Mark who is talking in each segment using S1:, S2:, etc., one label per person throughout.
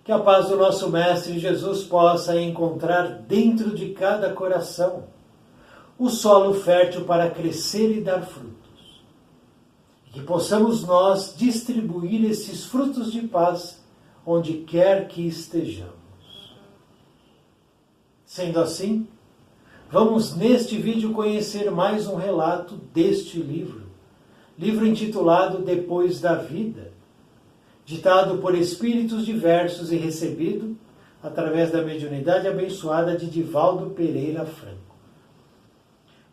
S1: Que a paz do nosso Mestre Jesus possa encontrar dentro de cada coração o solo fértil para crescer e dar frutos. E que possamos nós distribuir esses frutos de paz onde quer que estejamos. Sendo assim, vamos neste vídeo conhecer mais um relato deste livro intitulado Depois da Vida, ditado por espíritos diversos e recebido através da mediunidade abençoada de Divaldo Pereira Franco.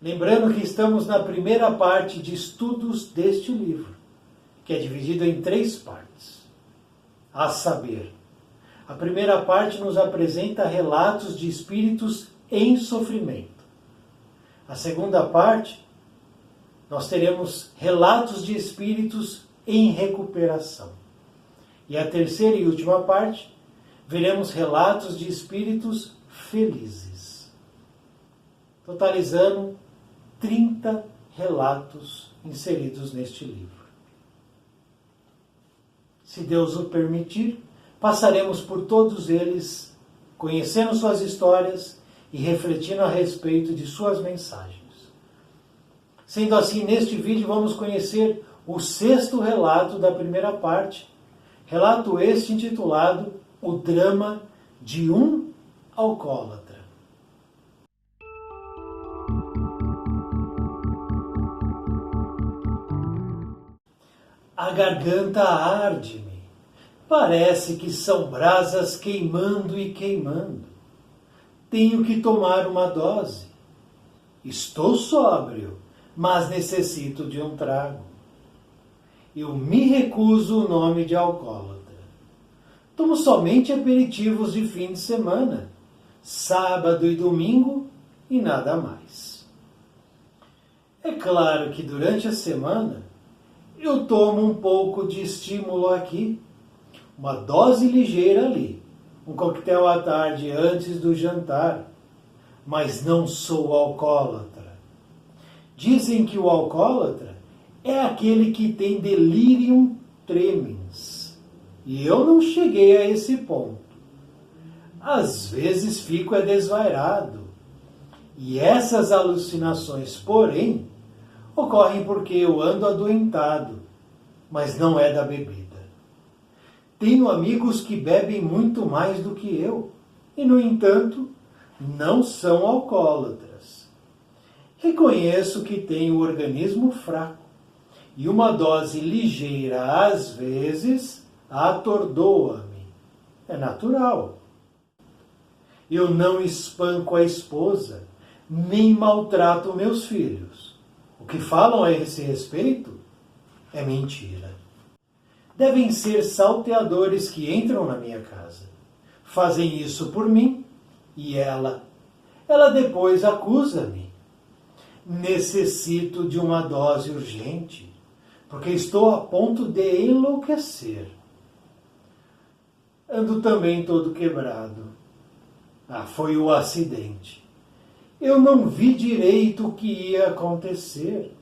S1: Lembrando que estamos na primeira parte de estudos deste livro, que é dividido em 3 partes. A saber, a primeira parte nos apresenta relatos de espíritos em sofrimento. A segunda parte, nós teremos relatos de espíritos em recuperação. E a terceira e última parte, veremos relatos de espíritos felizes. Totalizando 30 relatos inseridos neste livro. Se Deus o permitir, passaremos por todos eles, conhecendo suas histórias e refletindo a respeito de suas mensagens. Sendo assim, neste vídeo vamos conhecer o 6º relato da primeira parte, relato este intitulado O Drama de um Alcoólatra. A garganta arde-me, parece que são brasas queimando e queimando. Tenho que tomar uma dose. Estou sóbrio, mas necessito de um trago. Eu me recuso o nome de alcoólatra. Tomo somente aperitivos de fim de semana, sábado e domingo e nada mais. É claro que durante a semana eu tomo um pouco de estímulo aqui, uma dose ligeira ali, um coquetel à tarde antes do jantar, mas não sou alcoólatra. Dizem que o alcoólatra é aquele que tem delirium tremens, e eu não cheguei a esse ponto. Às vezes fico desvairado, e essas alucinações, porém, ocorrem porque eu ando adoentado, mas não é da bebida. Tenho amigos que bebem muito mais do que eu, e, no entanto, não são alcoólatras. Reconheço que tenho o organismo fraco, e uma dose ligeira, às vezes, atordoa-me. É natural. Eu não espanco a esposa, nem maltrato meus filhos. O que falam a esse respeito é mentira. Devem ser salteadores que entram na minha casa. Fazem isso por mim e ela depois acusa-me. Necessito de uma dose urgente, porque estou a ponto de enlouquecer. Ando também todo quebrado. Foi o acidente. Eu não vi direito o que ia acontecer.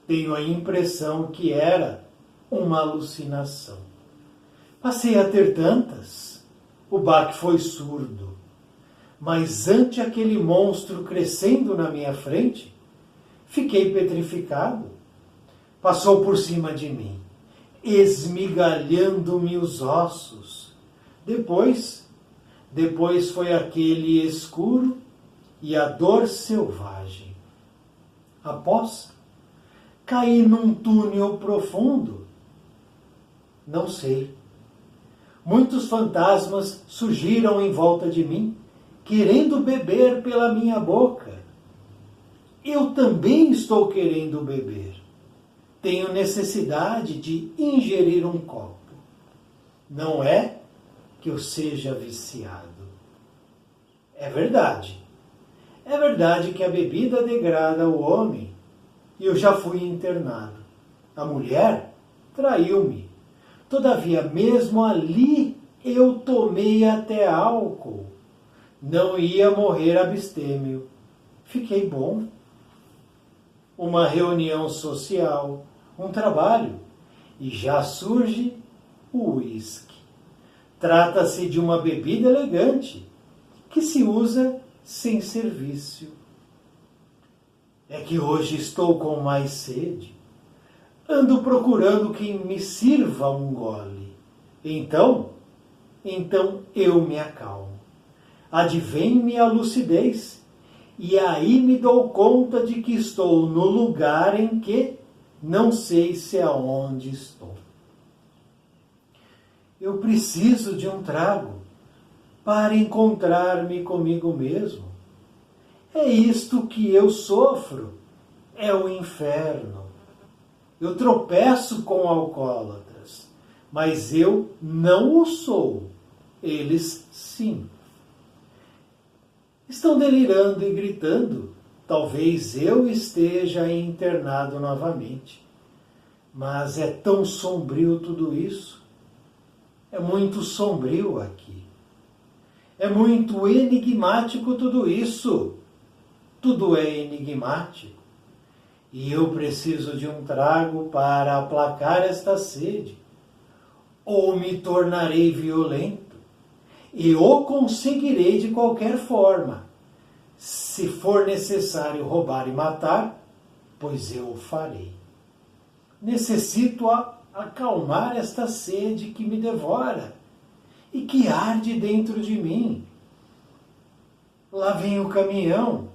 S1: Tenho a impressão que era uma alucinação. Passei a ter tantas. O baque foi surdo. Mas ante aquele monstro crescendo na minha frente, fiquei petrificado. Passou por cima de mim, esmigalhando-me os ossos. Depois foi aquele escuro e a dor selvagem. Após, caí num túnel profundo. Não sei. Muitos fantasmas surgiram em volta de mim, querendo beber pela minha boca. Eu também estou querendo beber. Tenho necessidade de ingerir um copo. Não é que eu seja viciado. É verdade. É verdade que a bebida degrada o homem e eu já fui internado. A mulher traiu-me. Todavia, mesmo ali, eu tomei até álcool. Não ia morrer abstêmio. Fiquei bom. Uma reunião social, um trabalho, e já surge o uísque. Trata-se de uma bebida elegante que se usa sem serviço. É que hoje estou com mais sede. Ando procurando quem me sirva um gole. Então eu me acalmo. Advém-me a lucidez, e aí me dou conta de que estou no lugar em que não sei se é onde estou. Eu preciso de um trago para encontrar-me comigo mesmo. É isto que eu sofro, é o inferno. Eu tropeço com alcoólatras, mas eu não o sou, eles sim. Estão delirando e gritando, talvez eu esteja internado novamente. Mas é tão sombrio tudo isso. É muito sombrio aqui. É muito enigmático tudo isso. Tudo é enigmático. E eu preciso de um trago para aplacar esta sede. Ou me tornarei violento. E o conseguirei de qualquer forma. Se for necessário roubar e matar, pois eu o farei. Necessito acalmar esta sede que me devora e que arde dentro de mim. Lá vem o caminhão.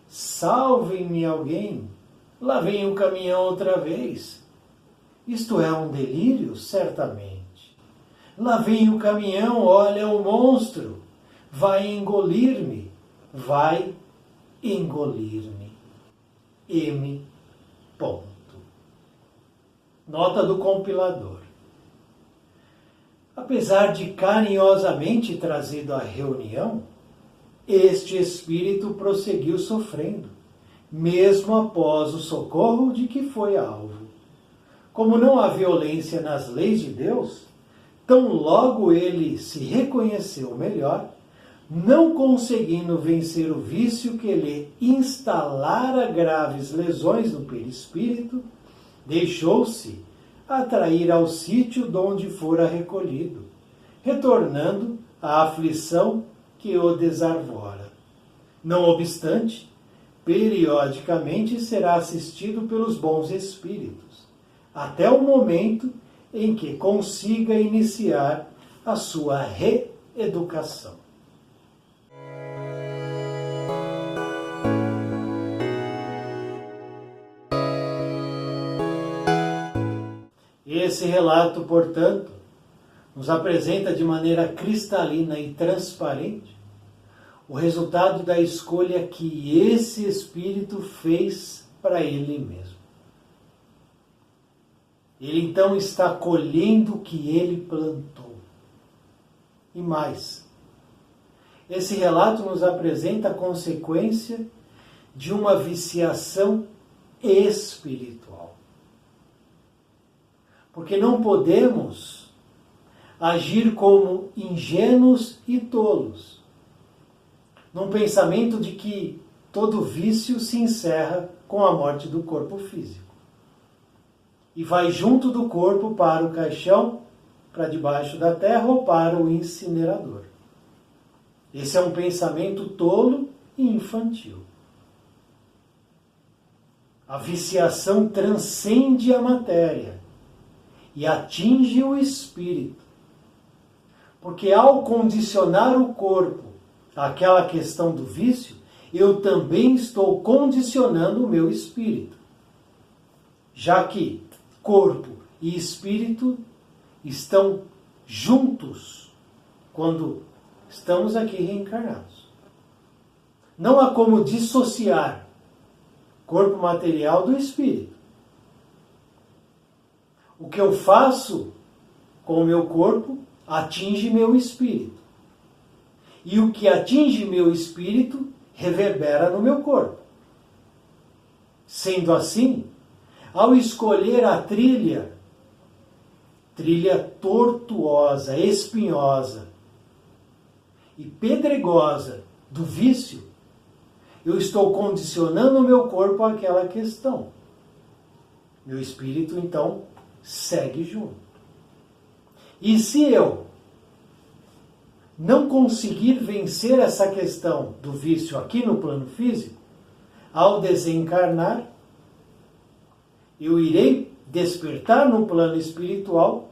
S1: Salvem-me alguém. Lá vem o caminhão outra vez. Isto é um delírio, certamente. Lá vem o caminhão, olha o monstro. Vai engolir-me. Vai engolir-me. M. Ponto. Nota do compilador. Apesar de carinhosamente trazido à reunião, este espírito prosseguiu sofrendo, mesmo após o socorro de que foi alvo. Como não há violência nas leis de Deus, tão logo ele se reconheceu melhor, não conseguindo vencer o vício que lhe instalara graves lesões no perispírito, deixou-se atrair ao sítio donde fora recolhido, retornando à aflição que o desarvora. Não obstante, periodicamente será assistido pelos bons espíritos, até o momento em que consiga iniciar a sua reeducação. Esse relato, portanto, nos apresenta de maneira cristalina e transparente o resultado da escolha que esse espírito fez para ele mesmo. Ele então está colhendo o que ele plantou. E mais, esse relato nos apresenta a consequência de uma viciação espiritual. Porque não podemos agir como ingênuos e tolos, num pensamento de que todo vício se encerra com a morte do corpo físico e vai junto do corpo para o caixão, para debaixo da terra ou para o incinerador. Esse é um pensamento tolo e infantil. A viciação transcende a matéria e atinge o espírito. Porque ao condicionar o corpo àquela questão do vício, eu também estou condicionando o meu espírito. Já que corpo e espírito estão juntos quando estamos aqui reencarnados. Não há como dissociar corpo material do espírito. O que eu faço com o meu corpo atinge meu espírito. E o que atinge meu espírito reverbera no meu corpo. Sendo assim, ao escolher a trilha tortuosa, espinhosa e pedregosa do vício, eu estou condicionando o meu corpo àquela questão. Meu espírito, então, segue junto. E se eu não conseguir vencer essa questão do vício aqui no plano físico, ao desencarnar, eu irei despertar no plano espiritual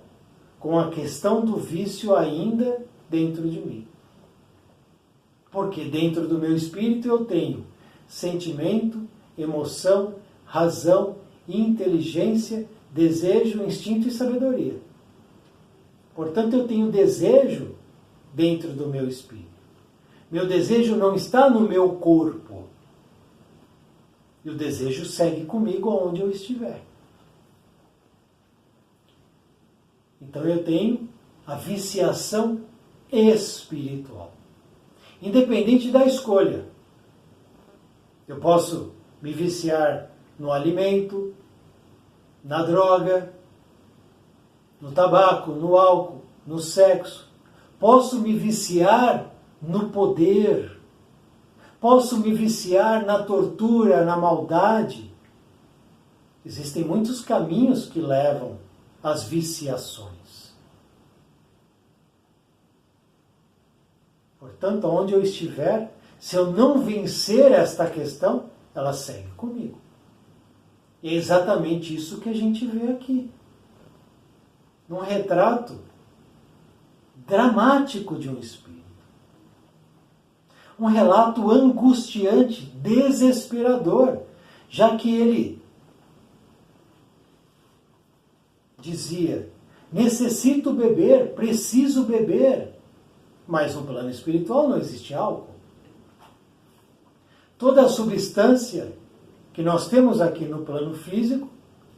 S1: com a questão do vício ainda dentro de mim. Porque dentro do meu espírito eu tenho sentimento, emoção, razão, inteligência, desejo, instinto e sabedoria. Portanto, eu tenho desejo dentro do meu espírito. Meu desejo não está no meu corpo. E o desejo segue comigo aonde eu estiver. Então eu tenho a viciação espiritual. Independente da escolha. Eu posso me viciar no alimento, na droga, no tabaco, no álcool, no sexo. Posso me viciar no poder. Posso me viciar na tortura, na maldade. Existem muitos caminhos que levam às viciações. Portanto, onde eu estiver, se eu não vencer esta questão, ela segue comigo. E é exatamente isso que a gente vê aqui. Num retrato dramático de um espírito. Um relato angustiante, desesperador, já que ele dizia: necessito beber, preciso beber, mas no plano espiritual não existe álcool. Toda a substância que nós temos aqui no plano físico,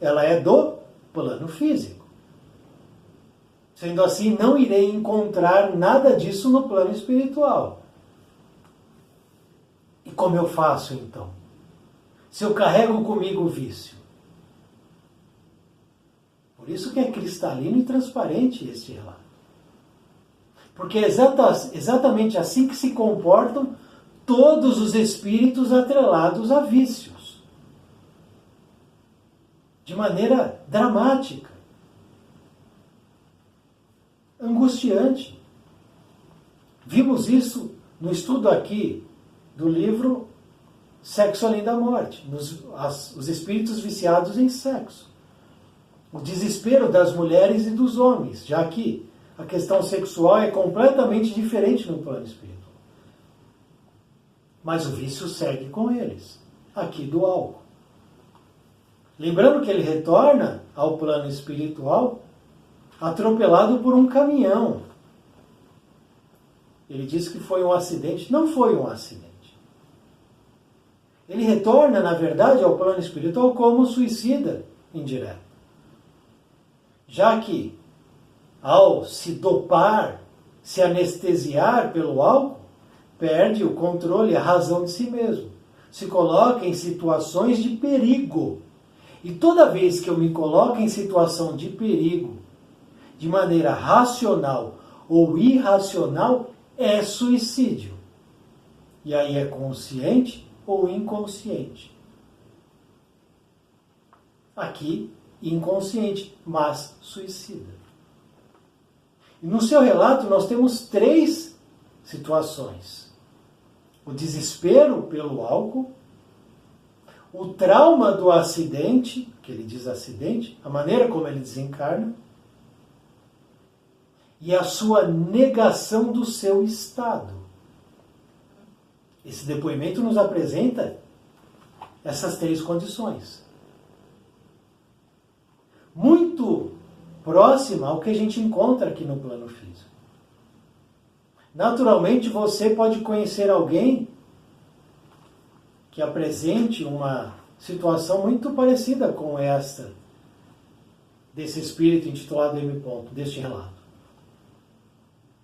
S1: ela é do plano físico. Sendo assim, não irei encontrar nada disso no plano espiritual. E como eu faço então? Se eu carrego comigo o vício? Por isso que é cristalino e transparente este relato. Porque é exatamente assim que se comportam todos os espíritos atrelados a vícios. De maneira dramática. Angustiante. Vimos isso no estudo aqui do livro Sexo Além da Morte, os espíritos viciados em sexo. O desespero das mulheres e dos homens, já que a questão sexual é completamente diferente no plano espiritual. Mas o vício segue com eles, aqui do álcool. Lembrando que ele retorna ao plano espiritual atropelado por um caminhão. Ele diz que foi um acidente. Não foi um acidente. Ele retorna, na verdade, ao plano espiritual como suicida indireto. Já que, ao se dopar, se anestesiar pelo álcool, perde o controle e a razão de si mesmo. Se coloca em situações de perigo. E toda vez que eu me coloco em situação de perigo, de maneira racional ou irracional, é suicídio. E aí é consciente ou inconsciente. Aqui, inconsciente, mas suicida. E no seu relato nós temos 3 situações. O desespero pelo álcool, o trauma do acidente, que ele diz acidente, a maneira como ele desencarna, e a sua negação do seu estado. Esse depoimento nos apresenta essas 3 condições. Muito próxima ao que a gente encontra aqui no plano físico. Naturalmente, você pode conhecer alguém que apresente uma situação muito parecida com esta, desse espírito intitulado M. deste relato.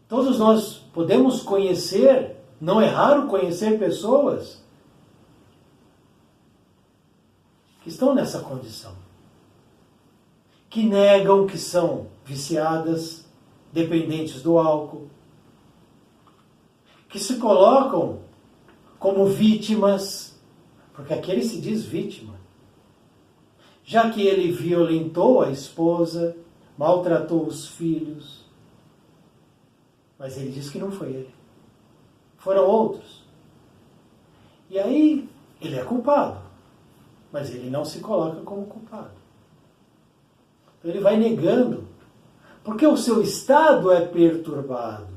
S1: Todos nós podemos conhecer, não é raro conhecer pessoas que estão nessa condição. Que negam que são viciadas, dependentes do álcool. Que se colocam como vítimas, porque aqui ele se diz vítima. Já que ele violentou a esposa, maltratou os filhos, Mas ele diz que não foi ele. Foram outros. E aí, ele é culpado. Mas ele não se coloca como culpado. Então ele vai negando. Porque o seu estado é perturbado.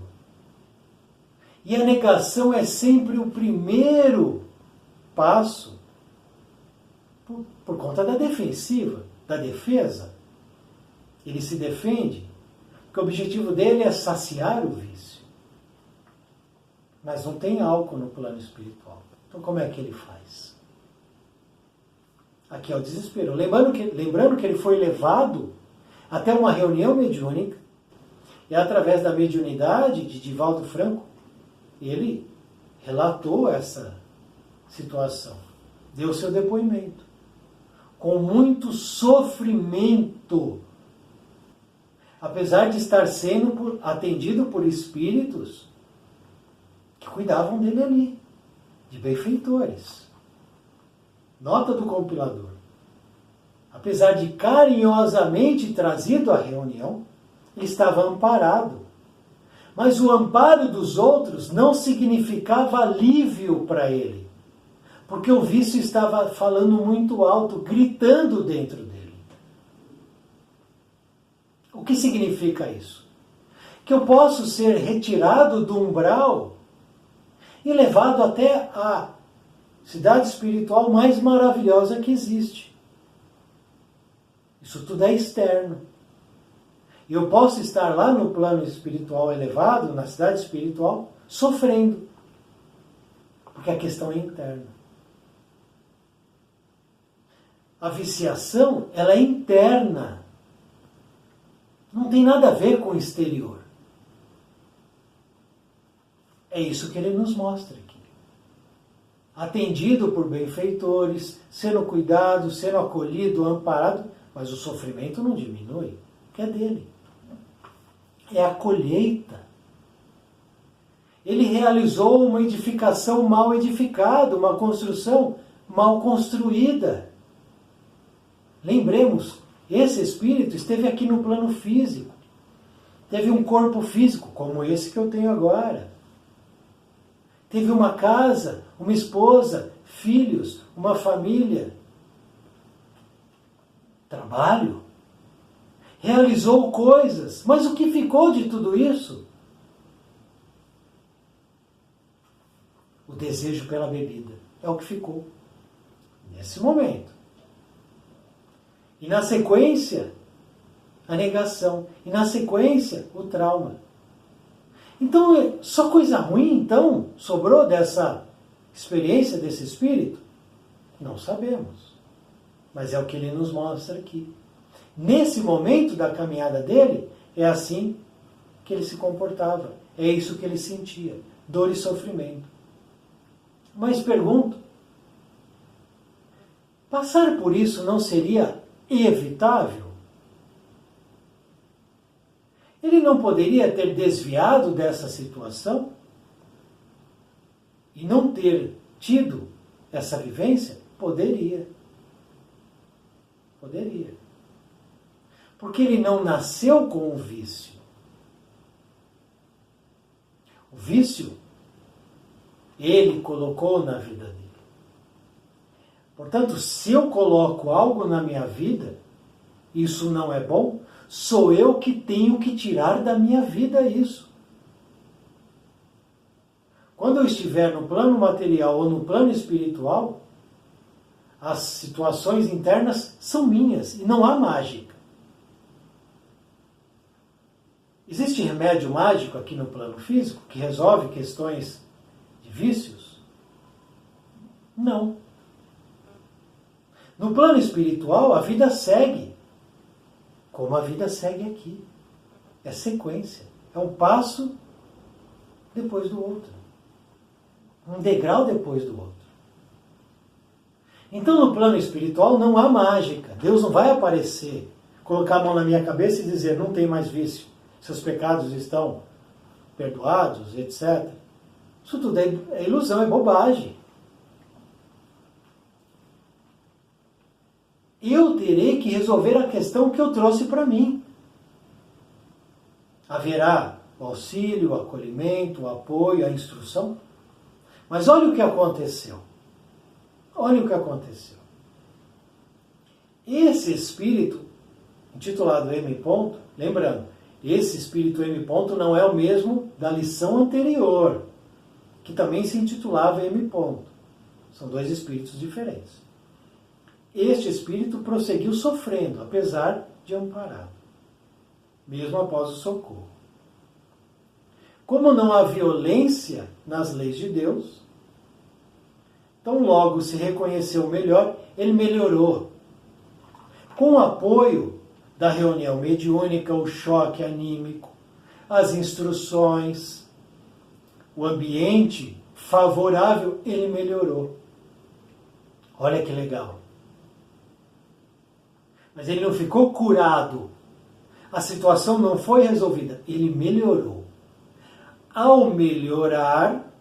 S1: E a negação é sempre o primeiro passo por conta da defensiva, da defesa. Ele se defende, porque o objetivo dele é saciar o vício. Mas não tem álcool no plano espiritual. Então como é que ele faz? Aqui é o desespero. Lembrando que ele foi levado até uma reunião mediúnica, e através da mediunidade de Divaldo Franco, ele relatou essa situação, deu seu depoimento, com muito sofrimento, apesar de estar sendo atendido por espíritos que cuidavam dele ali, de benfeitores. Nota do compilador. Apesar de carinhosamente trazido à reunião, ele estava amparado. Mas o amparo dos outros não significava alívio para ele, porque o vício estava falando muito alto, gritando dentro dele. O que significa isso? Que eu posso ser retirado do umbral e levado até a cidade espiritual mais maravilhosa que existe. Isso tudo é externo. E eu posso estar lá no plano espiritual elevado, na cidade espiritual, sofrendo. Porque a questão é interna. A viciação, ela é interna. Não tem nada a ver com o exterior. É isso que ele nos mostra aqui. Atendido por benfeitores, sendo cuidado, sendo acolhido, amparado, mas o sofrimento não diminui, que é dele. É a colheita. Ele realizou uma edificação mal edificada, uma construção mal construída. Lembremos, esse espírito esteve aqui no plano físico. Teve um corpo físico, como esse que eu tenho agora. Teve uma casa, uma esposa, filhos, uma família. Trabalho. Realizou coisas, mas o que ficou de tudo isso? O desejo pela bebida. É o que ficou. Nesse momento. E na sequência, a negação. E na sequência, o trauma. Então, só coisa ruim, então, sobrou dessa experiência, desse espírito? Não sabemos. Mas é o que ele nos mostra aqui. Nesse momento da caminhada dele, é assim que ele se comportava. É isso que ele sentia. Dor e sofrimento. Mas pergunto, passar por isso não seria evitável? Ele não poderia ter desviado dessa situação? E não ter tido essa vivência? Poderia. Poderia. Porque ele não nasceu com o vício. O vício, ele colocou na vida dele. Portanto, se eu coloco algo na minha vida, isso não é bom, sou eu que tenho que tirar da minha vida isso. Quando eu estiver no plano material ou no plano espiritual, as situações internas são minhas e não há mágica. Existe remédio mágico aqui no plano físico que resolve questões de vícios? Não. No plano espiritual, a vida segue, como a vida segue aqui. É sequência. É um passo depois do outro. Um degrau depois do outro. Então, no plano espiritual, não há mágica. Deus não vai aparecer, colocar a mão na minha cabeça e dizer, não tem mais vício. Seus pecados estão perdoados, etc. Isso tudo é ilusão, é bobagem. Eu terei que resolver a questão que eu trouxe para mim. Haverá o auxílio, o acolhimento, o apoio, a instrução. Mas olha o que aconteceu. Olha o que aconteceu. Esse espírito, intitulado M. Ponto, lembrando, esse espírito M. Ponto não é o mesmo da lição anterior, que também se intitulava M. Ponto. São dois espíritos diferentes. Este espírito prosseguiu sofrendo, apesar de amparado, mesmo após o socorro. Como não há violência nas leis de Deus, então logo se reconheceu melhor, ele melhorou. Com o apoio da reunião mediúnica, o choque anímico, as instruções, o ambiente favorável, ele melhorou. Olha que legal. Mas ele não ficou curado. A situação não foi resolvida. Ele melhorou. Ao melhorar,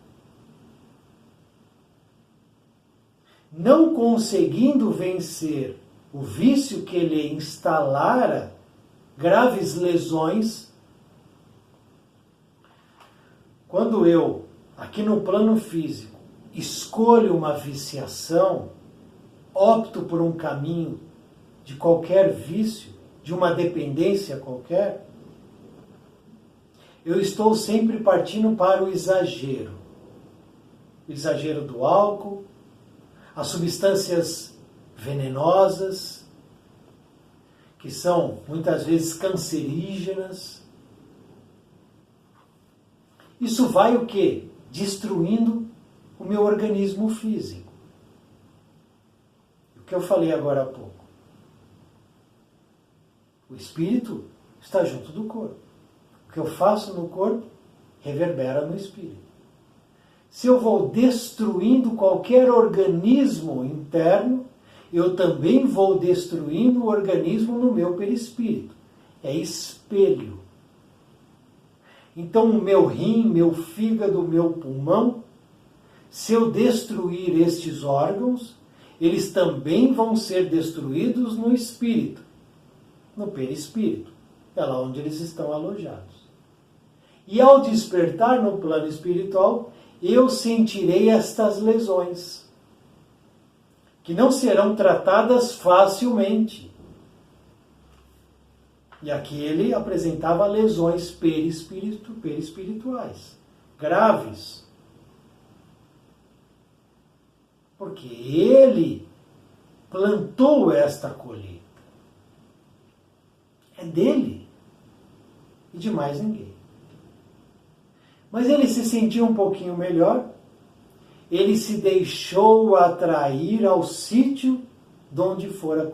S1: não conseguindo vencer o vício que ele instalara, graves lesões. Quando eu, aqui no plano físico, escolho uma viciação, opto por um caminho de qualquer vício, de uma dependência qualquer, eu estou sempre partindo para o exagero. O exagero do álcool, as substâncias venenosas, que são muitas vezes cancerígenas. Isso vai o quê? Destruindo o meu organismo físico. O que eu falei agora há pouco. O espírito está junto do corpo. O que eu faço no corpo reverbera no espírito. Se eu vou destruindo qualquer organismo interno, eu também vou destruindo o organismo no meu perispírito. É espelho. Então o meu rim, meu fígado, meu pulmão, se eu destruir estes órgãos, eles também vão ser destruídos no espírito, no perispírito. É lá onde eles estão alojados. E ao despertar no plano espiritual, eu sentirei estas lesões, que não serão tratadas facilmente. E aqui ele apresentava lesões perispirituais, graves. Porque ele plantou esta colheita. É dele e de mais ninguém. Mas ele se sentiu um pouquinho melhor, ele se deixou atrair ao sítio de onde fora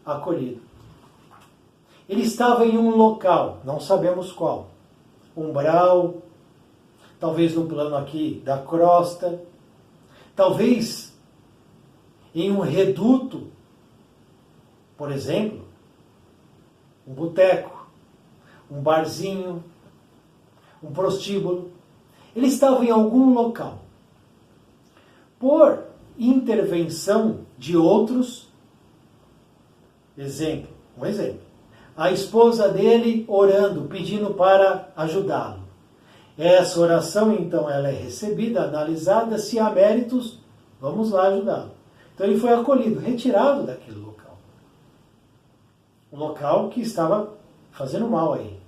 S1: acolhido. Ele estava em um local, não sabemos qual, umbral, talvez no plano aqui da crosta, talvez em um reduto, por exemplo, um boteco, um barzinho, um prostíbulo. Ele estava em algum local. Por intervenção de outros, um exemplo, a esposa dele orando, pedindo para ajudá-lo. Essa oração, então, ela é recebida, analisada, se há méritos, vamos lá ajudá-lo. Então ele foi acolhido, retirado daquele local. Um local que estava fazendo mal a ele.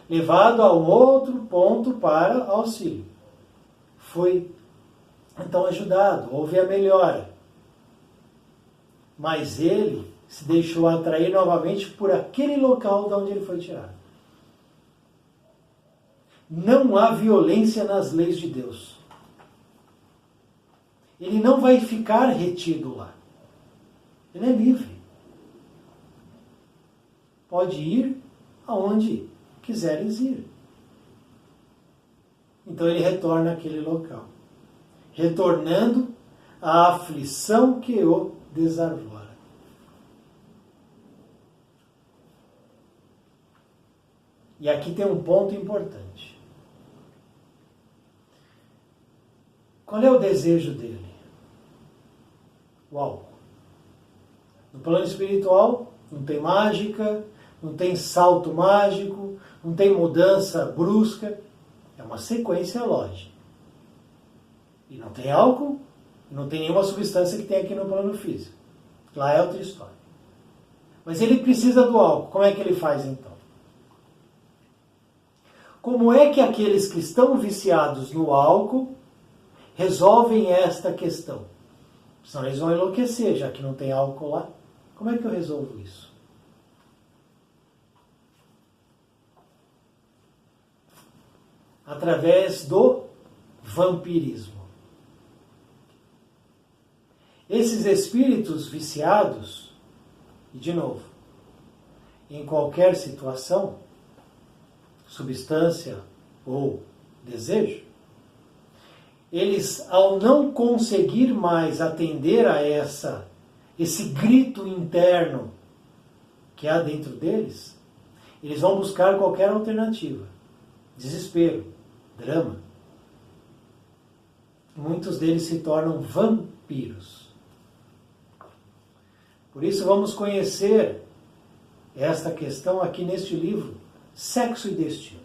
S1: Levado a um outro ponto para auxílio. Foi, então, ajudado, houve a melhora. Mas ele se deixou atrair novamente por aquele local de onde ele foi tirado. Não há violência nas leis de Deus. Ele não vai ficar retido lá. Ele é livre. Pode ir aonde quiseres ir. Então ele retorna àquele local, retornando à aflição que o desarvora. E aqui tem um ponto importante. Qual é o desejo dele? O álcool. No plano espiritual, não tem mágica, não tem salto mágico, não tem mudança brusca, é uma sequência lógica. E não tem álcool, não tem nenhuma substância que tem aqui no plano físico. Lá é outra história. Mas ele precisa do álcool. Como é que ele faz então? Como é que aqueles que estão viciados no álcool resolvem esta questão? Senão eles vão enlouquecer, já que não tem álcool lá. Como é que eu resolvo isso? Através do vampirismo. Esses espíritos viciados, e de novo, em qualquer situação, substância ou desejo, eles, ao não conseguir mais atender a esse grito interno que há dentro deles, eles vão buscar qualquer alternativa. Desespero, drama. Muitos deles se tornam vampiros. Por isso vamos conhecer esta questão aqui neste livro, Sexo e Destino.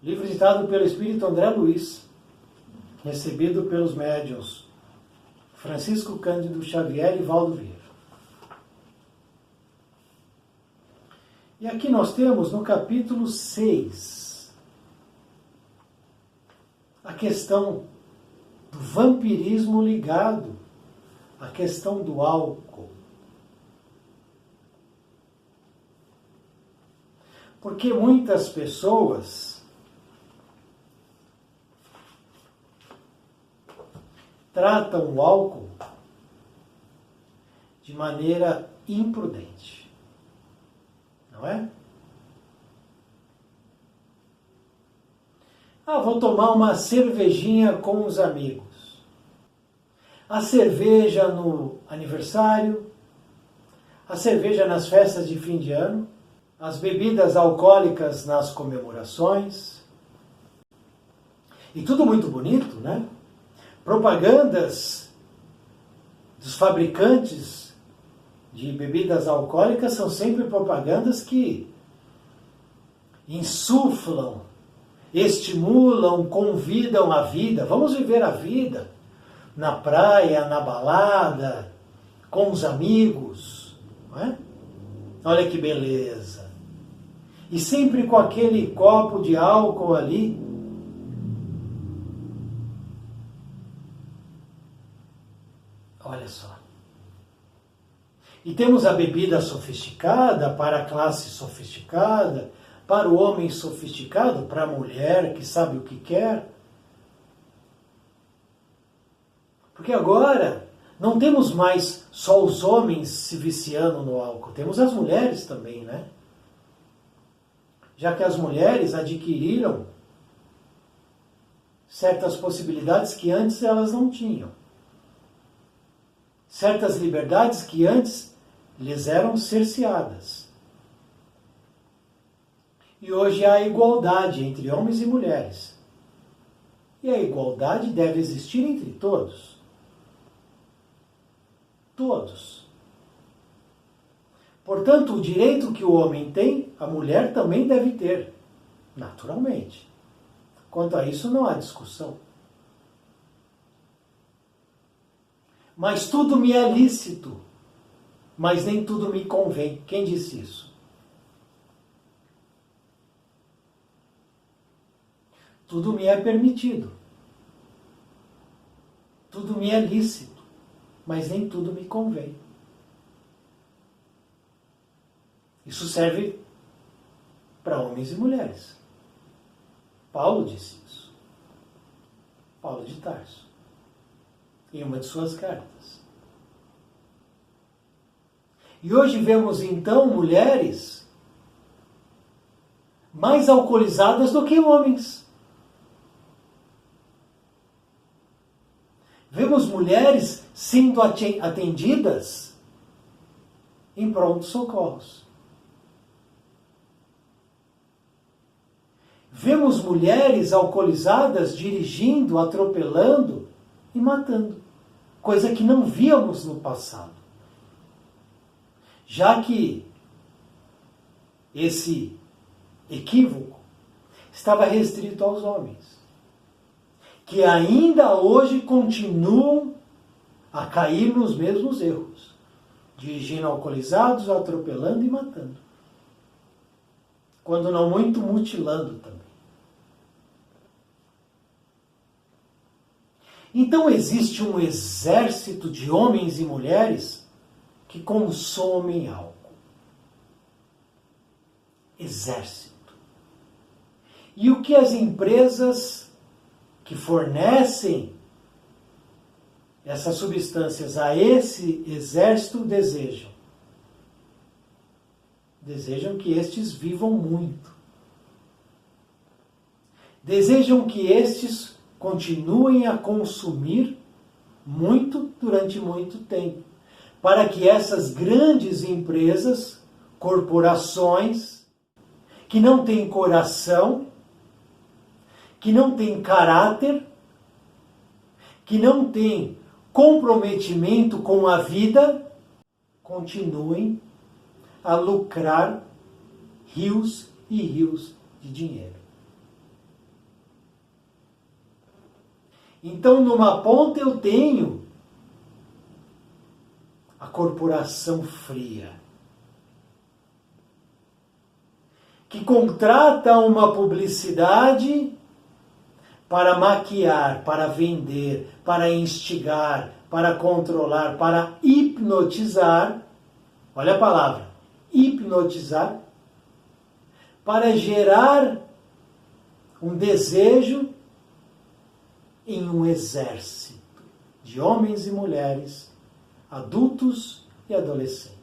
S1: Livro ditado pelo Espírito André Luiz, recebido pelos médiuns Francisco Cândido Xavier e Valdo Vieira. E aqui nós temos no capítulo 6 a questão do vampirismo ligado à questão do álcool. Porque muitas pessoas tratam o álcool de maneira imprudente, não é? Vou tomar uma cervejinha com os amigos. A cerveja no aniversário, a cerveja nas festas de fim de ano, as bebidas alcoólicas nas comemorações. E tudo muito bonito, né? Propagandas dos fabricantes de bebidas alcoólicas são sempre propagandas que insuflam, estimulam, convidam a vida. Vamos viver a vida na praia, na balada, com os amigos, não é? Olha que beleza. E sempre com aquele copo de álcool ali. Olha só. E temos a bebida sofisticada para a classe sofisticada, para o homem sofisticado, para a mulher que sabe o que quer. Porque agora não temos mais só os homens se viciando no álcool, temos as mulheres também, né? Já que as mulheres adquiriram certas possibilidades que antes elas não tinham. Certas liberdades que antes lhes eram cerceadas. E hoje há igualdade entre homens e mulheres. E a igualdade deve existir entre todos. Todos. Portanto, o direito que o homem tem, a mulher também deve ter, naturalmente. Quanto a isso, não há discussão. Mas tudo me é lícito, mas nem tudo me convém. Quem disse isso? Tudo me é permitido. Tudo me é lícito, mas nem tudo me convém. Isso serve para homens e mulheres. Paulo disse isso. Paulo de Tarso. Em uma de suas cartas. E hoje vemos então mulheres mais alcoolizadas do que homens. Vemos mulheres sendo atendidas em pronto-socorros. Vemos mulheres alcoolizadas dirigindo, atropelando e matando. Coisa que não víamos no passado. Já que esse equívoco estava restrito aos homens, que ainda hoje continuam a cair nos mesmos erros, dirigindo alcoolizados, atropelando e matando. Quando não muito, mutilando também. Então existe um exército de homens e mulheres que consomem álcool. Exército. E o que as empresas que fornecem essas substâncias a esse exército desejam? Desejam que estes vivam muito. Desejam que estes continuem a consumir muito durante muito tempo, para que essas grandes empresas, corporações, que não têm coração, que não têm caráter, que não têm comprometimento com a vida, continuem a lucrar rios e rios de dinheiro. Então, numa ponta eu tenho a corporação fria, que contrata uma publicidade para maquiar, para vender, para instigar, para controlar, para hipnotizar. Olha a palavra, hipnotizar, para gerar um desejo em um exército de homens e mulheres, adultos e adolescentes.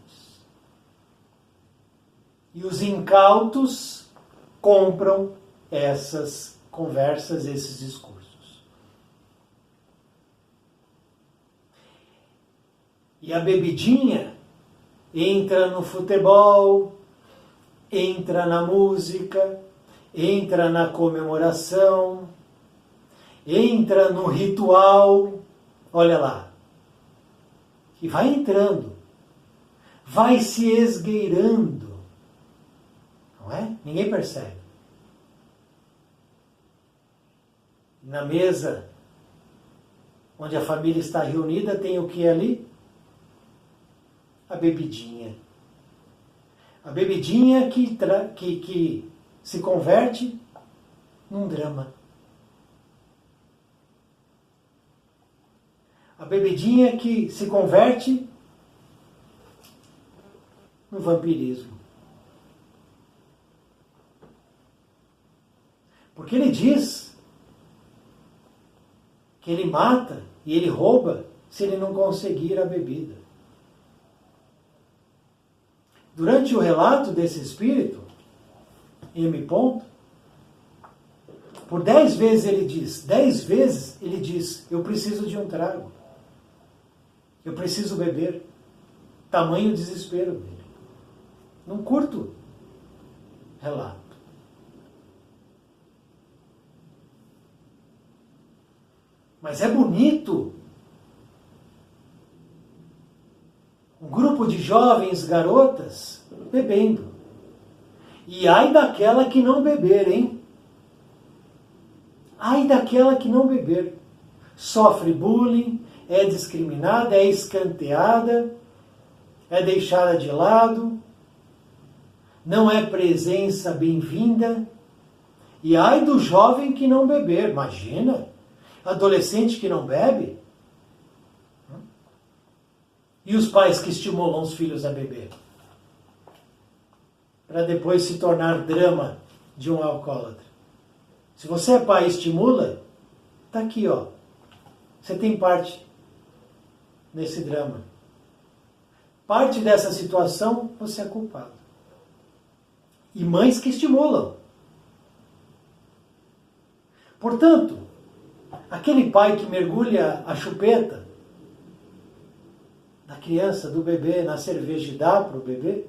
S1: E os incautos compram essas conversas, esses discursos. E a bebidinha entra no futebol, entra na música, entra na comemoração, entra no ritual, olha lá, e vai entrando, vai se esgueirando, não é? Ninguém percebe. Na mesa onde a família está reunida tem o que ali? A bebidinha. A bebidinha que se converte num drama. A bebidinha que se converte no vampirismo. Porque ele diz que ele mata e ele rouba se ele não conseguir a bebida. Durante o relato desse espírito, M. Por 10 vezes ele diz, eu preciso de um trago. Eu preciso beber. Tamanho desespero dele. Num curto relato. Mas é bonito. Um grupo de jovens garotas bebendo. E ai daquela que não beber, hein? Ai daquela que não beber. Sofre bullying, é discriminada, é escanteada, é deixada de lado, não é presença bem-vinda. E ai do jovem que não beber, imagina, adolescente que não bebe. E os pais que estimulam os filhos a beber, para depois se tornar drama de um alcoólatra. Se você é pai e estimula, está aqui, ó. Você tem parte nesse drama. Parte dessa situação, você é culpado. E mães que estimulam. Portanto, aquele pai que mergulha a chupeta da criança, do bebê, na cerveja e dá para o bebê,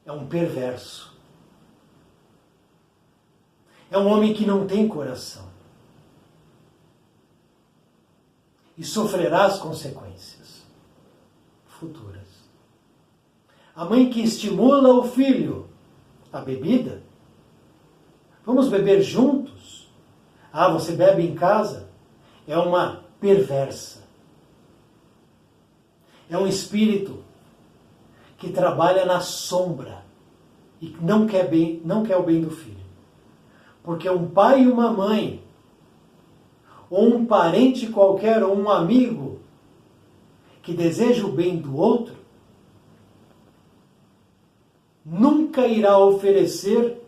S1: é um perverso. É um homem que não tem coração. E sofrerá as consequências futuras. A mãe que estimula o filho. A bebida. Vamos beber juntos? Ah, você bebe em casa? É uma perversa. É um espírito que trabalha na sombra e não quer o bem do filho. Porque um pai e uma mãe, ou um parente qualquer, ou um amigo, que deseja o bem do outro, nunca irá oferecer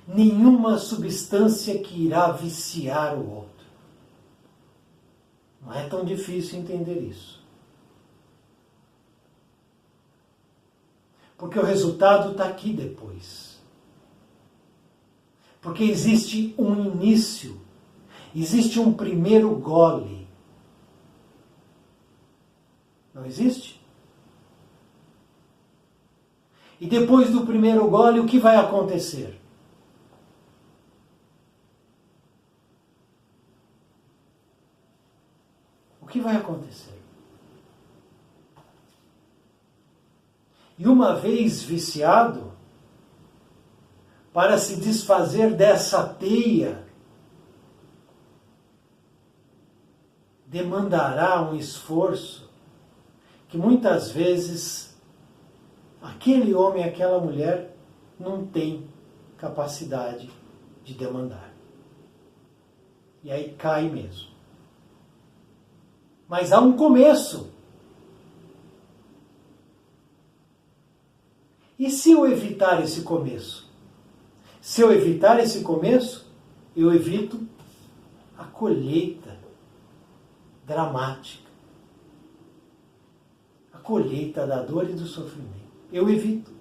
S1: nenhuma substância que irá viciar o outro. Não é tão difícil entender isso. Porque o resultado está aqui depois. Porque existe um início, existe um primeiro gole. Não existe? E depois do primeiro gole, o que vai acontecer? O que vai acontecer? E uma vez viciado, para se desfazer dessa teia, demandará um esforço que muitas vezes aquele homem, aquela mulher não tem capacidade de demandar. E aí cai mesmo. Mas há um começo. E se eu evitar esse começo? Se eu evitar esse começo, eu evito a colheita dramática. A colheita da dor e do sofrimento. Eu evito.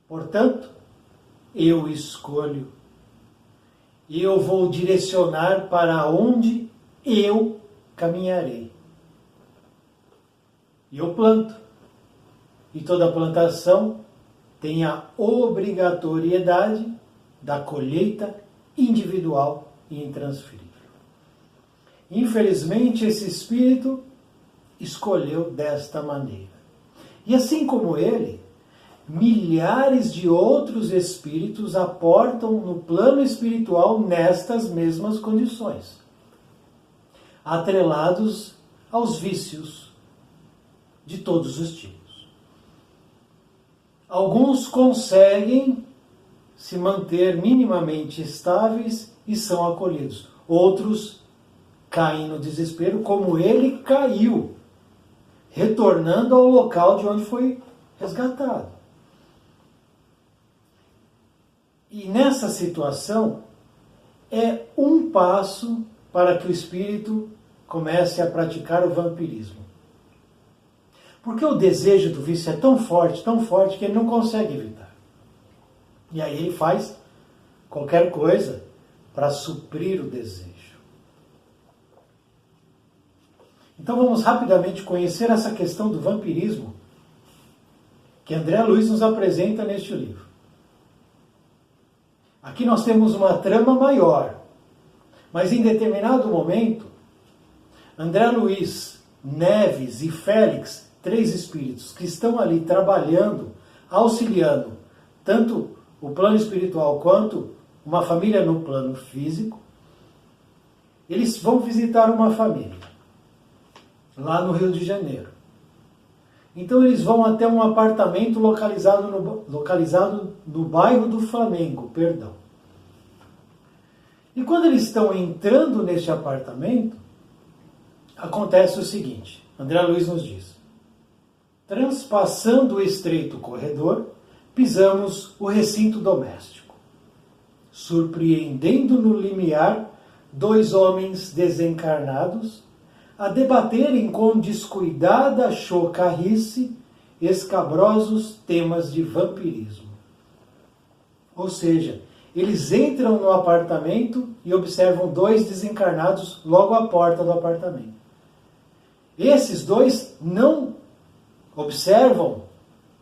S1: Portanto, eu escolho. Eu vou direcionar para onde eu caminharei. E eu planto. E toda plantação tem a obrigatoriedade da colheita individual e intransferível. Infelizmente, esse espírito escolheu desta maneira. E assim como ele, milhares de outros espíritos aportam no plano espiritual nestas mesmas condições, atrelados aos vícios de todos os tipos. Alguns conseguem se manter minimamente estáveis e são acolhidos. Outros caem no desespero, como ele caiu, retornando ao local de onde foi resgatado. E nessa situação, é um passo para que o espírito comece a praticar o vampirismo. Porque o desejo do vício é tão forte que ele não consegue evitar. E aí ele faz qualquer coisa para suprir o desejo. Então vamos rapidamente conhecer essa questão do vampirismo que André Luiz nos apresenta neste livro. Aqui nós temos uma trama maior, mas em determinado momento, André Luiz, Neves e Félix, 3 espíritos que estão ali trabalhando, auxiliando tanto o plano espiritual quanto uma família no plano físico, eles vão visitar uma família lá no Rio de Janeiro. Então eles vão até um apartamento localizado no bairro do Flamengo, perdão. E quando eles estão entrando neste apartamento, acontece o seguinte, André Luiz nos diz: transpassando o estreito corredor, pisamos o recinto doméstico, surpreendendo no limiar 2 homens desencarnados a debaterem com descuidada chocarrice escabrosos temas de vampirismo. Ou seja, eles entram no apartamento e observam 2 desencarnados logo à porta do apartamento. Esses 2 não observam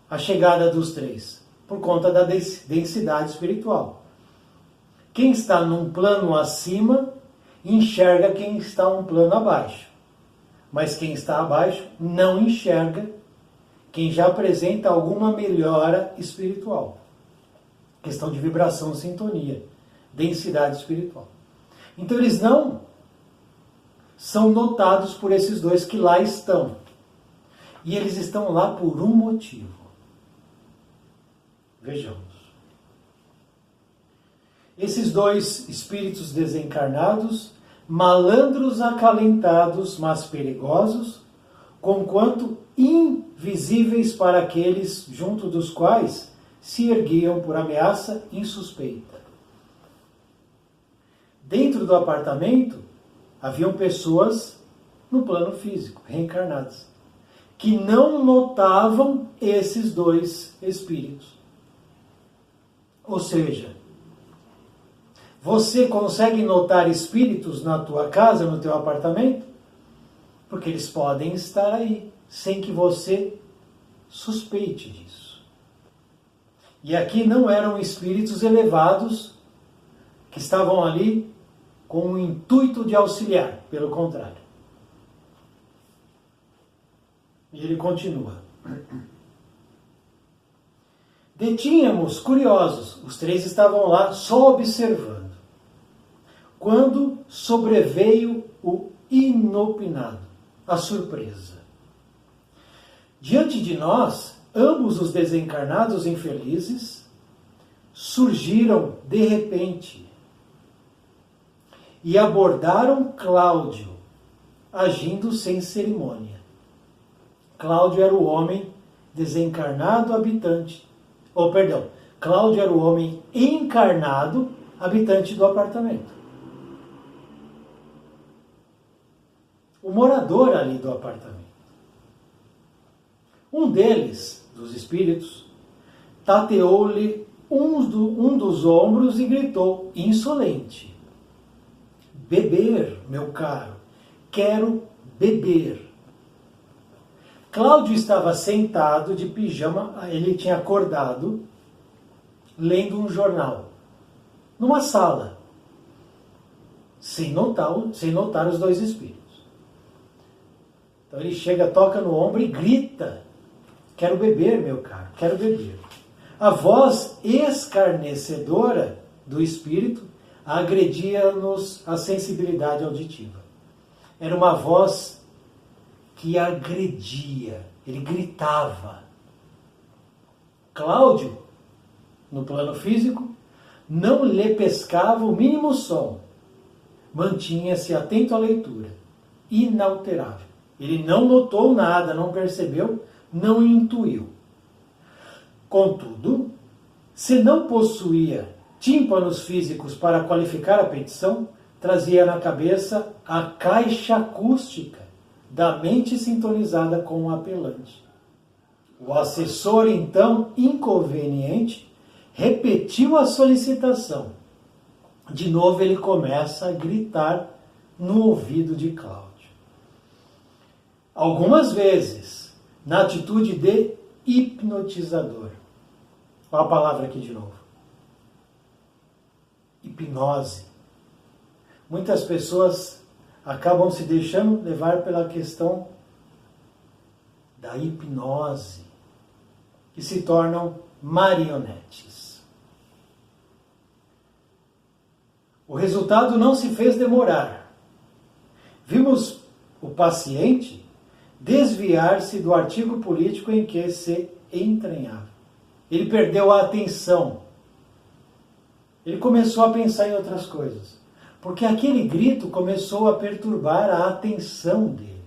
S1: a chegada dos 3, por conta da densidade espiritual. Quem está num plano acima, enxerga quem está um plano abaixo. Mas quem está abaixo não enxerga quem já apresenta alguma melhora espiritual. Questão de vibração, sintonia, densidade espiritual. Então eles não são notados por esses dois que lá estão. E eles estão lá por um motivo. Vejamos. Esses dois espíritos desencarnados, malandros acalentados, mas perigosos, conquanto invisíveis para aqueles junto dos quais se erguiam por ameaça insuspeita. Dentro do apartamento, haviam pessoas no plano físico, reencarnadas, que não notavam esses dois espíritos. Ou seja, você consegue notar espíritos na tua casa, no teu apartamento? Porque eles podem estar aí, sem que você suspeite disso. E aqui não eram espíritos elevados que estavam ali com o intuito de auxiliar, pelo contrário. E ele continua. Detínhamos, curiosos, os três estavam lá só observando, quando sobreveio o inopinado, a surpresa. Diante de nós, ambos os desencarnados infelizes surgiram de repente e abordaram Cláudio, agindo sem cerimônia. Cláudio era o homem desencarnado habitante. Cláudio era o homem encarnado habitante do apartamento. O morador ali do apartamento. Um deles, dos espíritos, tateou-lhe um dos ombros e gritou, insolente: beber, meu caro, quero beber. Cláudio estava sentado de pijama, ele tinha acordado, lendo um jornal, numa sala, sem notar os dois espíritos. Então ele chega, toca no ombro e grita: quero beber, meu caro, quero beber. A voz escarnecedora do espírito agredia-nos a sensibilidade auditiva. Era uma voz que agredia, ele gritava. Cláudio, no plano físico, não lhe pescava o mínimo som. Mantinha-se atento à leitura, inalterável. Ele não notou nada, não percebeu, não intuiu. Contudo, se não possuía tímpanos físicos para qualificar a petição, trazia na cabeça a caixa acústica da mente sintonizada com o apelante. O assessor, então, inconveniente, repetiu a solicitação. De novo ele começa a gritar no ouvido de Cláudio. Algumas vezes, na atitude de hipnotizador. Olha a palavra aqui de novo. Hipnose. Muitas pessoas acabam se deixando levar pela questão da hipnose e se tornam marionetes. O resultado não se fez demorar. Vimos o paciente desviar-se do artigo político em que se entranhava. Ele perdeu a atenção. Ele começou a pensar em outras coisas. Porque aquele grito começou a perturbar a atenção dele.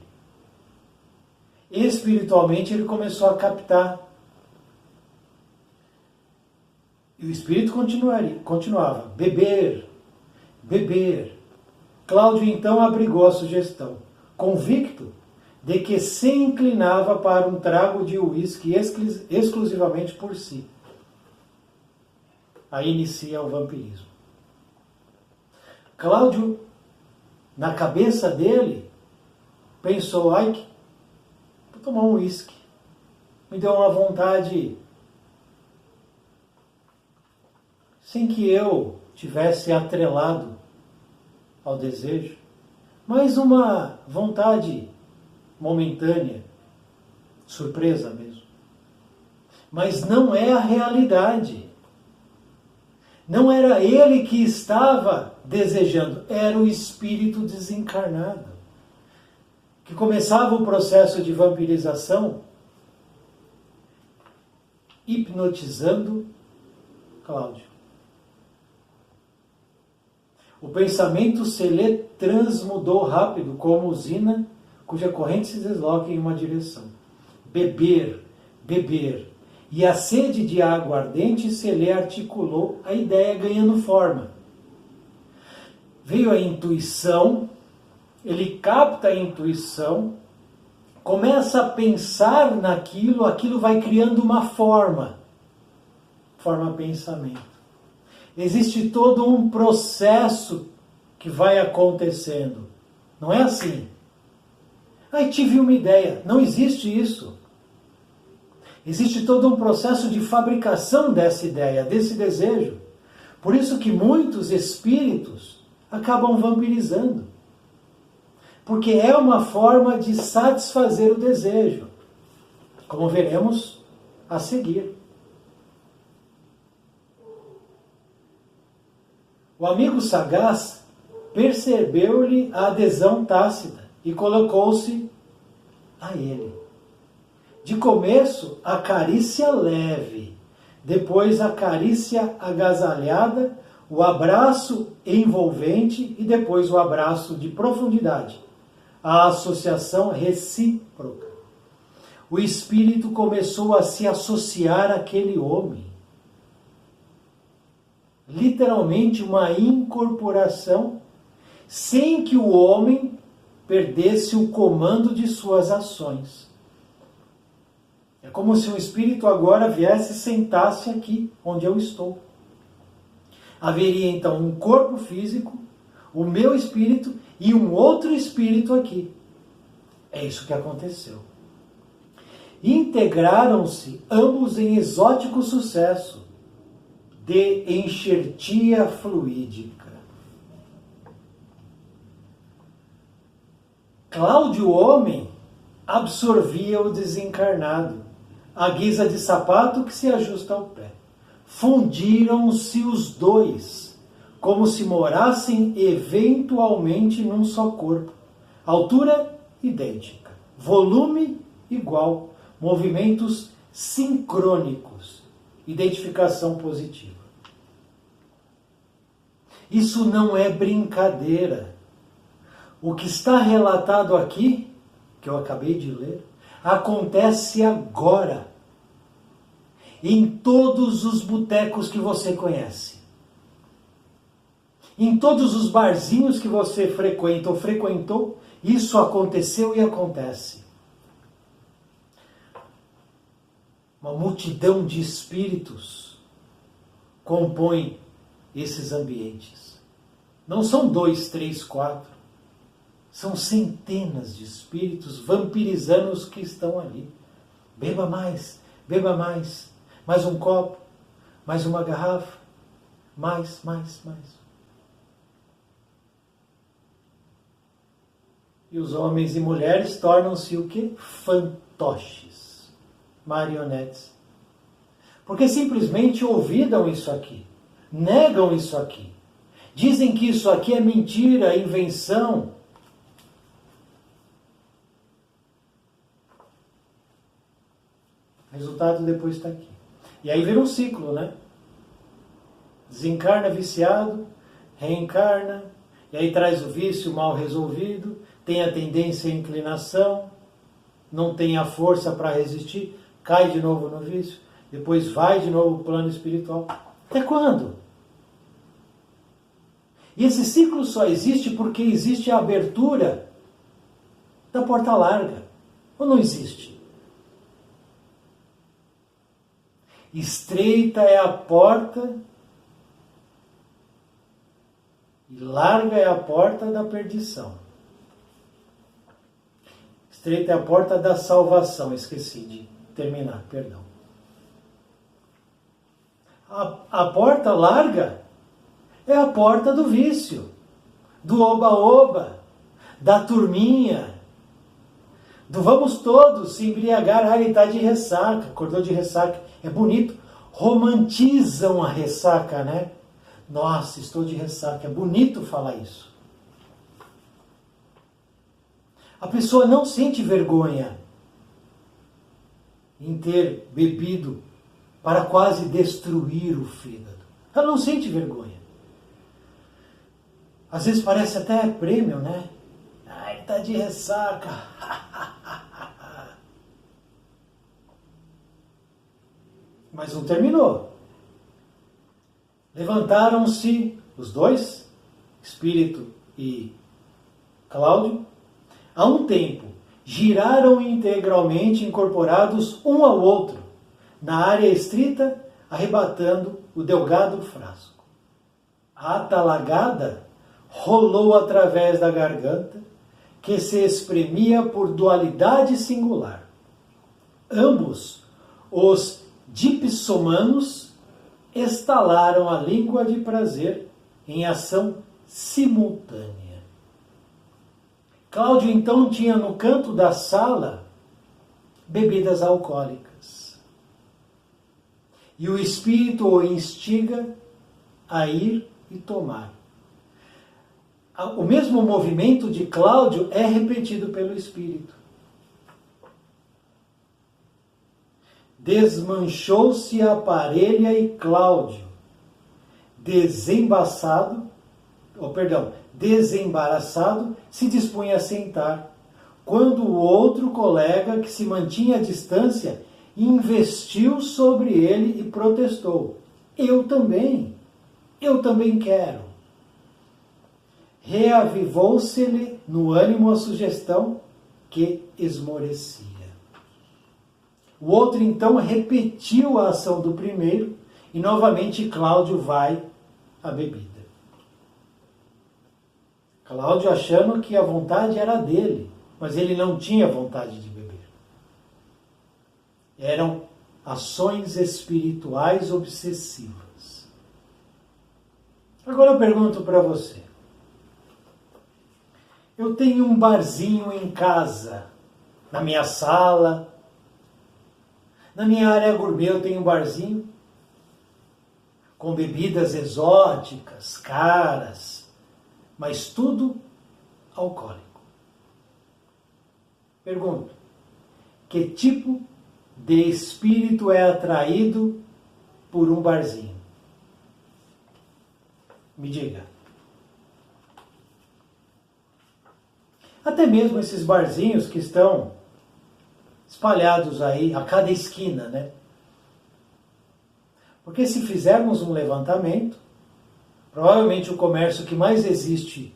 S1: Espiritualmente ele começou a captar. E o espírito continuava. Beber, beber. Cláudio então abrigou a sugestão, convicto de que se inclinava para um trago de uísque exclusivamente por si. Aí inicia o vampirismo. Cláudio, na cabeça dele, pensou: ai, vou tomar um uísque. Me deu uma vontade sem que eu tivesse atrelado ao desejo, mas uma vontade momentânea, surpresa mesmo. mas não é a realidade. Não era ele que estava desejando, era o espírito desencarnado, que começava o processo de vampirização, hipnotizando Cláudio. O pensamento se transmudou rápido, como usina cuja corrente se desloca em uma direção. Beber, beber. E a sede de água ardente se articulou, a ideia ganhando forma. Veio a intuição, ele capta a intuição, começa a pensar naquilo, aquilo vai criando uma forma pensamento. Existe todo um processo que vai acontecendo. Não é assim. Aí tive uma ideia. Não existe isso. Existe todo um processo de fabricação dessa ideia, desse desejo. Por isso que muitos espíritos acabam vampirizando. Porque é uma forma de satisfazer o desejo, como veremos a seguir. O amigo sagaz percebeu-lhe a adesão tácita e colocou-se a ele. De começo, a carícia leve, depois a carícia agasalhada, o abraço envolvente e depois o abraço de profundidade, a associação recíproca. O espírito começou a se associar àquele homem. Literalmente uma incorporação, sem que o homem perdesse o comando de suas ações. É como se um espírito agora viesse e sentasse aqui, onde eu estou. Haveria então um corpo físico, o meu espírito e um outro espírito aqui. É isso que aconteceu. Integraram-se ambos em exótico sucesso de enxertia fluídica. Cláudio, homem, absorvia o desencarnado, à guisa de sapato que se ajusta ao pé. Fundiram-se os dois, como se morassem eventualmente num só corpo. Altura idêntica, volume igual, movimentos sincrônicos, identificação positiva. Isso não é brincadeira. O que está relatado aqui, que eu acabei de ler, acontece agora, em todos os botecos que você conhece, em todos os barzinhos que você frequenta ou frequentou, isso aconteceu e acontece. Uma multidão de espíritos compõe esses ambientes. Não são 2, 3, 4. São centenas de espíritos vampirizando os que estão ali. Beba mais, mais um copo, mais uma garrafa, mais. E os homens e mulheres tornam-se o quê? Fantoches, marionetes. Porque simplesmente ouvidam isso aqui, negam isso aqui, dizem que isso aqui é mentira, invenção. O resultado depois está aqui. E aí vira um ciclo, né? Desencarna viciado, reencarna, e aí traz o vício mal resolvido, tem a tendência à inclinação, não tem a força para resistir, cai de novo no vício, depois vai de novo para o plano espiritual. Até quando? E esse ciclo só existe porque existe a abertura da porta larga. Ou não existe? Estreita é a porta e larga é a porta da perdição. Estreita é a porta da salvação. Esqueci de terminar, perdão. A porta larga é a porta do vício, do oba-oba, da turminha, Do vamos todos se embriagar, ele está de ressaca, acordou de ressaca. É bonito, romantizam a ressaca, né? Nossa, estou de ressaca, é bonito falar isso. A pessoa não sente vergonha em ter bebido para quase destruir o fígado. Ela não sente vergonha. Às vezes parece até prêmio, né? Ai, tá de ressaca. Mas não terminou. Levantaram-se os dois, Espírito e Cláudio, a um tempo, giraram integralmente incorporados um ao outro, na área estrita, arrebatando o delgado frasco. A atalagada rolou através da garganta, que se espremia por dualidade singular. Ambos, os dipsomanos, estalaram a língua de prazer em ação simultânea. Cláudio então tinha no canto da sala bebidas alcoólicas. E o Espírito o instiga a ir e tomar. O mesmo movimento de Cláudio é repetido pelo Espírito. Desmanchou-se a parelha e Cláudio, desembaraçado, se dispunha a sentar, quando o outro colega, que se mantinha à distância, investiu sobre ele e protestou: eu também quero. Reavivou-se-lhe no ânimo a sugestão que esmorecia. O outro então repetiu a ação do primeiro e novamente Cláudio vai à bebida. Cláudio achando que a vontade era dele, mas ele não tinha vontade de beber. Eram ações espirituais obsessivas. Agora eu pergunto para você. Eu tenho um barzinho em casa, na minha sala, na minha área gourmet eu tenho um barzinho com bebidas exóticas, caras, mas tudo alcoólico. Pergunto, que tipo de espírito é atraído por um barzinho? Me diga. Até mesmo esses barzinhos que estão espalhados aí a cada esquina, né? Porque se fizermos um levantamento, provavelmente o comércio que mais existe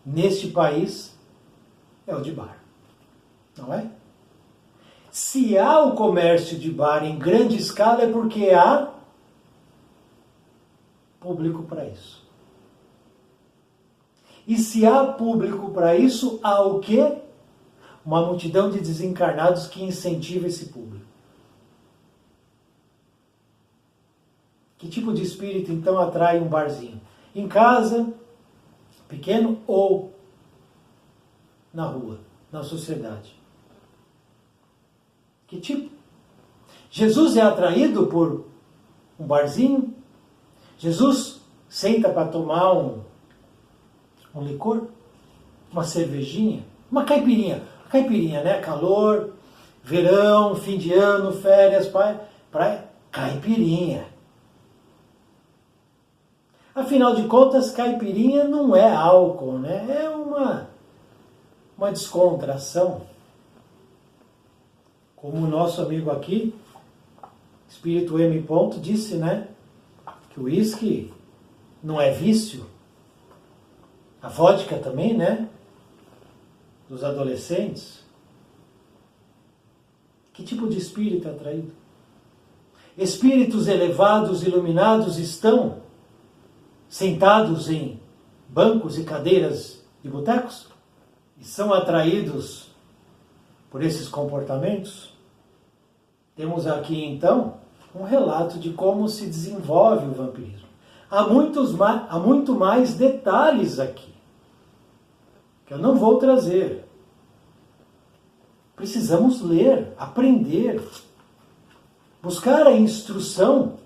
S1: neste país é o de bar, não é? Se há o comércio de bar em grande escala é porque há público para isso. E se há público para isso, há o quê? Uma multidão de desencarnados que incentiva esse público. Que tipo de espírito, então, atrai um barzinho? Em casa, pequeno, ou na rua, na sociedade? Que tipo? Jesus é atraído por um barzinho? Jesus senta para tomar um licor? Uma cervejinha? Uma caipirinha? Caipirinha, né? Calor, verão, fim de ano, férias, praia, caipirinha. Afinal de contas, caipirinha não é álcool, né? É uma descontração. Como o nosso amigo aqui, Espírito M. Ponto, disse, né? Que o uísque não é vício. A vodka também, né? Dos adolescentes. Que tipo de espírito é atraído? Espíritos elevados, iluminados estão sentados em bancos e cadeiras de botecos e são atraídos por esses comportamentos? Temos aqui então um relato de como se desenvolve o vampirismo. Há muito mais detalhes aqui que eu não vou trazer. Precisamos ler, aprender, buscar a instrução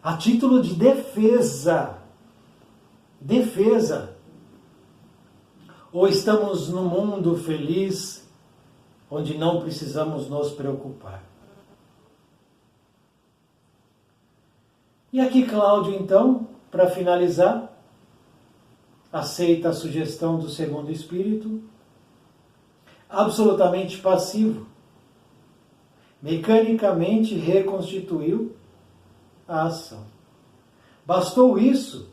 S1: a título de defesa. Defesa. Ou estamos num mundo feliz, onde não precisamos nos preocupar? E aqui Cláudio, então, para finalizar, aceita a sugestão do segundo espírito, absolutamente passivo, mecanicamente reconstituiu a ação. Bastou isso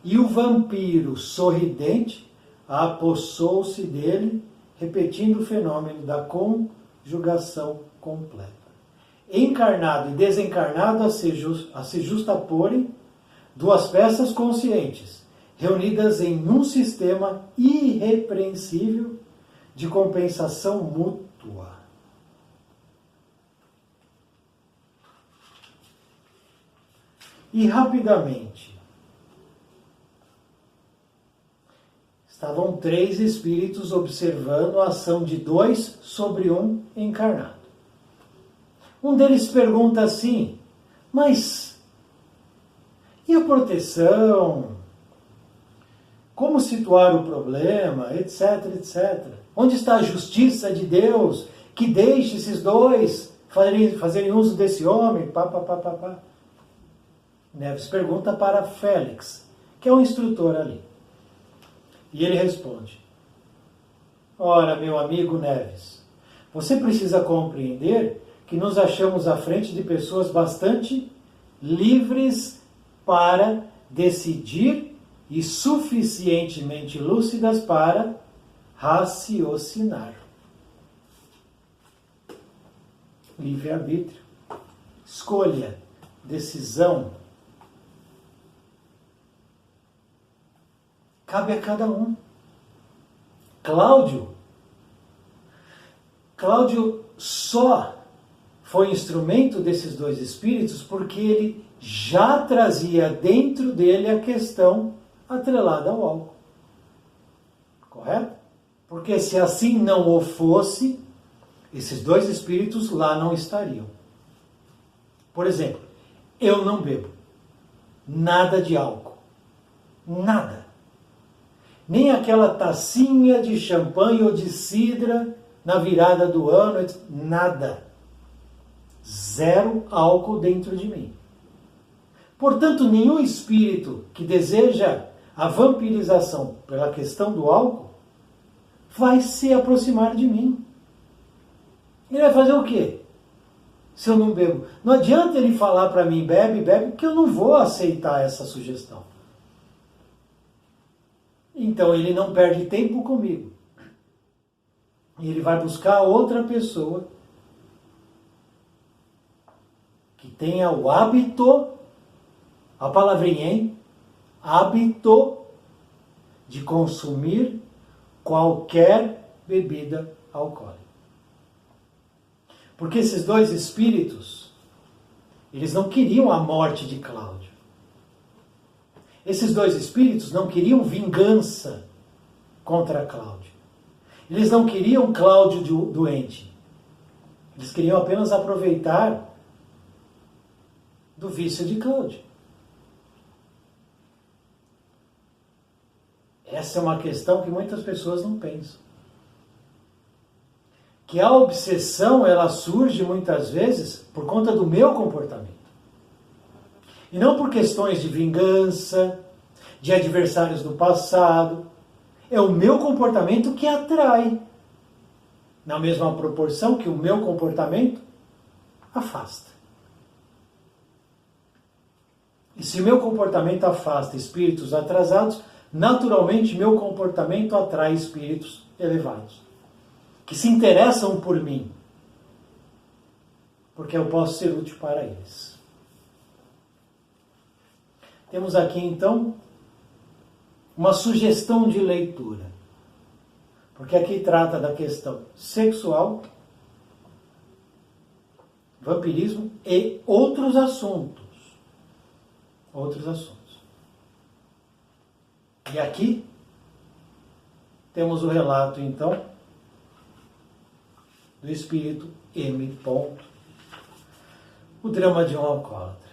S1: e o vampiro sorridente apossou-se dele, repetindo o fenômeno da conjugação completa. Encarnado e desencarnado a se justaporem, duas peças conscientes, reunidas em um sistema irrepreensível de compensação mútua. E rapidamente, estavam 3 espíritos observando a ação de 2 sobre um encarnado. Um deles pergunta assim, mas e a proteção? Como situar o problema, etc, etc. Onde está a justiça de Deus que deixe esses 2 fazerem uso desse homem? Pá, pá, pá, pá, pá. Neves pergunta para Félix, que é o instrutor ali. E ele responde, ora, meu amigo Neves, você precisa compreender que nos achamos à frente de pessoas bastante livres para decidir e suficientemente lúcidas para raciocinar. Livre-arbítrio, escolha, decisão, cabe a cada um. Cláudio só foi instrumento desses 2 espíritos porque ele já trazia dentro dele a questão atrelada ao álcool. Correto? Porque se assim não o fosse, esses 2 espíritos lá não estariam. Por exemplo, eu não bebo nada de álcool. Nada. Nem aquela tacinha de champanhe ou de cidra na virada do ano, nada. 0 álcool dentro de mim. Portanto, nenhum espírito que deseja a vampirização pela questão do álcool vai se aproximar de mim. Ele vai fazer o quê? Se eu não bebo? Não adianta ele falar para mim, bebe, bebe, porque eu não vou aceitar essa sugestão. Então ele não perde tempo comigo. Ele vai buscar outra pessoa que tenha o hábito, a palavrinha, hein? Hábito de consumir qualquer bebida alcoólica. Porque esses 2 espíritos, eles não queriam a morte de Cláudio. Esses 2 espíritos não queriam vingança contra Cláudio. Eles não queriam Cláudio doente. Eles queriam apenas aproveitar do vício de Cláudio. Essa é uma questão que muitas pessoas não pensam. Que a obsessão, ela surge muitas vezes por conta do meu comportamento. E não por questões de vingança, de adversários do passado. É o meu comportamento que atrai. Na mesma proporção que o meu comportamento afasta. E se o meu comportamento afasta espíritos atrasados, naturalmente meu comportamento atrai espíritos elevados, que se interessam por mim, porque eu posso ser útil para eles. Temos aqui então uma sugestão de leitura, porque aqui trata da questão sexual, vampirismo e outros assuntos. E aqui temos o relato, então, do espírito M. O drama de um alcoólatra.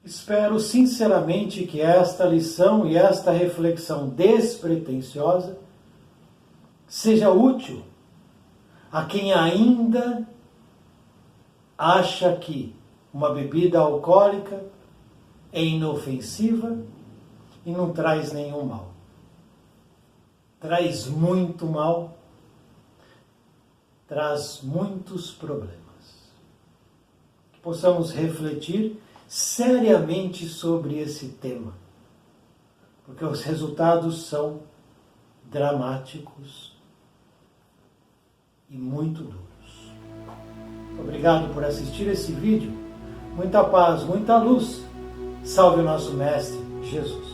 S1: Espero sinceramente que esta lição e esta reflexão despretensiosa seja útil a quem ainda acha que uma bebida alcoólica é inofensiva e não traz nenhum mal. Traz muito mal, traz muitos problemas. Que possamos refletir seriamente sobre esse tema, porque os resultados são dramáticos e muito duros. Obrigado por assistir esse vídeo. Muita paz, muita luz. Salve o nosso Mestre Jesus.